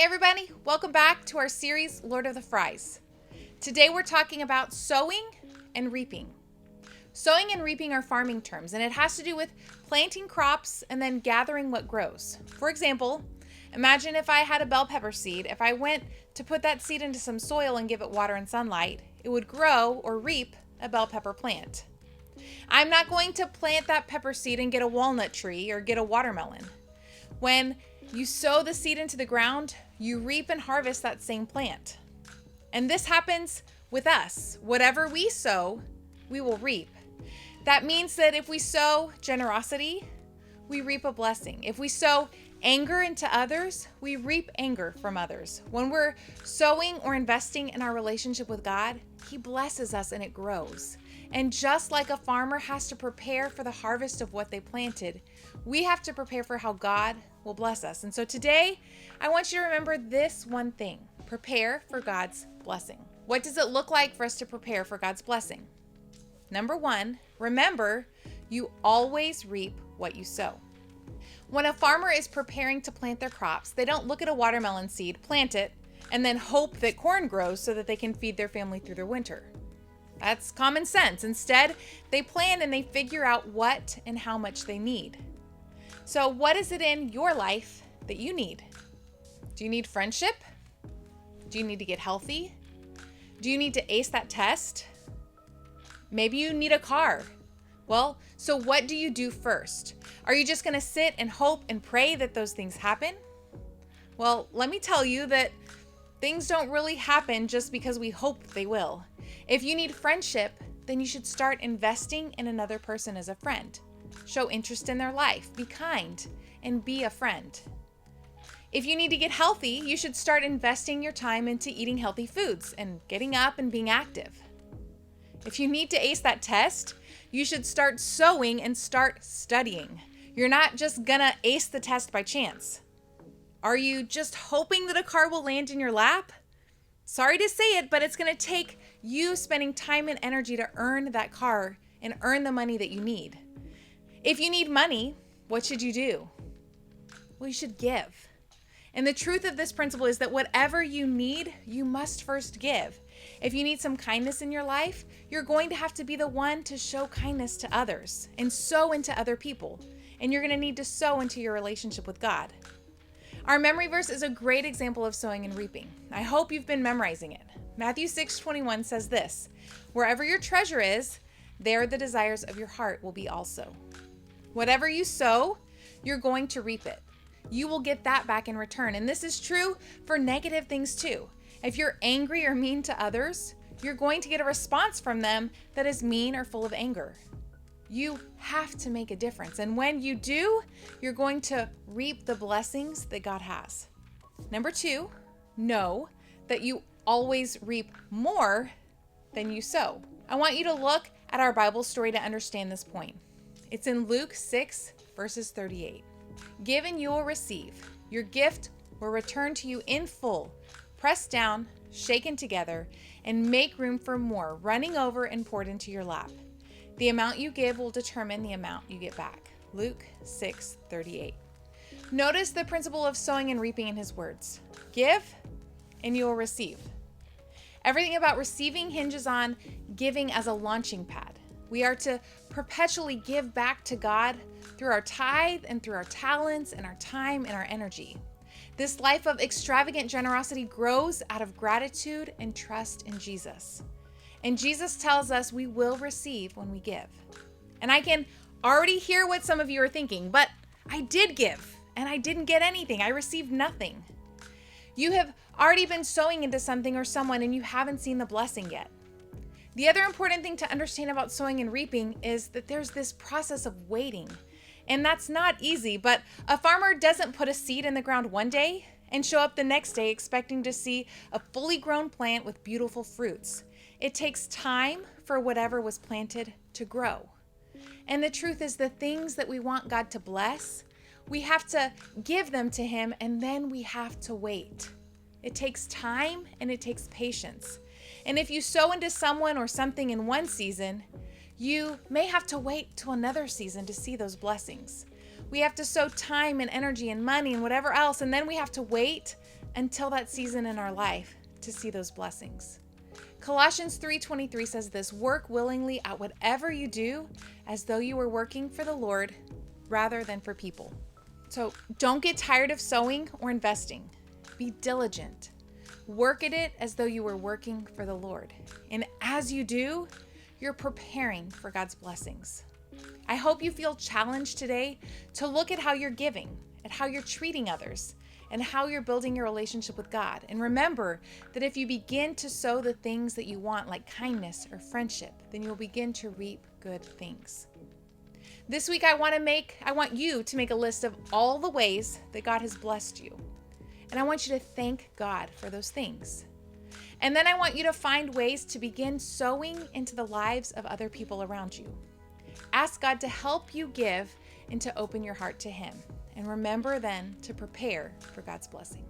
everybody, welcome back to our series, Lord of the Fries. Today we're talking about sowing and reaping. Sowing and reaping are farming terms, and it has to do with planting crops and then gathering what grows. For example, imagine if I had a bell pepper seed. If I went to put that seed into some soil and give it water and sunlight, it would grow or reap a bell pepper plant. I'm not going to plant that pepper seed and get a walnut tree or get a watermelon. When you sow the seed into the ground, you reap and harvest that same plant. And this happens with us. Whatever we sow, we will reap. That means that if we sow generosity, we reap a blessing. If we sow anger into others, we reap anger from others. When we're sowing or investing in our relationship with God, He blesses us and it grows. And just like a farmer has to prepare for the harvest of what they planted, we have to prepare for how God will bless us. And so today, I want you to remember this one thing: prepare for God's blessing. What does it look like for us to prepare for God's blessing? Number one, remember, you always reap what you sow. When a farmer is preparing to plant their crops, they don't look at a watermelon seed, plant it, and then hope that corn grows so that they can feed their family through the winter. That's common sense. Instead, they plan and they figure out what and how much they need. So what is it in your life that you need? Do you need friendship? Do you need to get healthy? Do you need to ace that test? Maybe you need a car. Well, so what do you do first? Are you just going to sit and hope and pray that those things happen? Well, let me tell you that things don't really happen just because we hope they will. If you need friendship, then you should start investing in another person as a friend. Show interest in their life, be kind, and be a friend. If you need to get healthy, you should start investing your time into eating healthy foods and getting up and being active. If you need to ace that test, you should start sowing and start studying. You're not just gonna ace the test by chance. Are you just hoping that a car will land in your lap? Sorry to say it, but it's gonna take you spending time and energy to earn that car and earn the money that you need. If you need money, what should you do? Well, you should give. And the truth of this principle is that whatever you need, you must first give. If you need some kindness in your life, you're going to have to be the one to show kindness to others and sow into other people. And you're going to need to sow into your relationship with God. Our memory verse is a great example of sowing and reaping. I hope you've been memorizing it. Matthew 6:21 says this: "Wherever your treasure is, there the desires of your heart will be also." Whatever you sow, you're going to reap it. You will get that back in return. And this is true for negative things too. If you're angry or mean to others, you're going to get a response from them that is mean or full of anger. You have to make a difference. And when you do, you're going to reap the blessings that God has. Number two, know that you always reap more than you sow. I want you to look at our Bible story to understand this point. It's in Luke 6, verses 38. "Give and you will receive. Your gift will return to you in full, pressed down, shaken together, and make room for more, running over and poured into your lap. The amount you give will determine the amount you get back." Luke 6:38. Notice the principle of sowing and reaping in His words. Give and you will receive. Everything about receiving hinges on giving as a launching pad. We are to perpetually give back to God through our tithe and through our talents and our time and our energy. This life of extravagant generosity grows out of gratitude and trust in Jesus. And Jesus tells us we will receive when we give. And I can already hear what some of you are thinking, but I did give and I didn't get anything. I received nothing. You have already been sowing into something or someone and you haven't seen the blessing yet. The other important thing to understand about sowing and reaping is that there's this process of waiting. And that's not easy, but a farmer doesn't put a seed in the ground one day and show up the next day expecting to see a fully grown plant with beautiful fruits. It takes time for whatever was planted to grow. And the truth is, the things that we want God to bless, we have to give them to Him, and then we have to wait. It takes time and it takes patience. And if you sow into someone or something in one season, you may have to wait till another season to see those blessings. We have to sow time and energy and money and whatever else, and then we have to wait until that season in our life to see those blessings. Colossians 3:23 says this, work willingly at whatever you do as though you were working for the Lord rather than for people. So don't get tired of sowing or investing. Be diligent. Work at it as though you were working for the Lord. And as you do, you're preparing for God's blessings. I hope you feel challenged today to look at how you're giving, at how you're treating others, and how you're building your relationship with God. And remember that if you begin to sow the things that you want, like kindness or friendship, then you'll begin to reap good things. This week, I want you to make a list of all the ways that God has blessed you. And I want you to thank God for those things. And then I want you to find ways to begin sowing into the lives of other people around you. Ask God to help you give and to open your heart to Him. And remember then to prepare for God's blessing.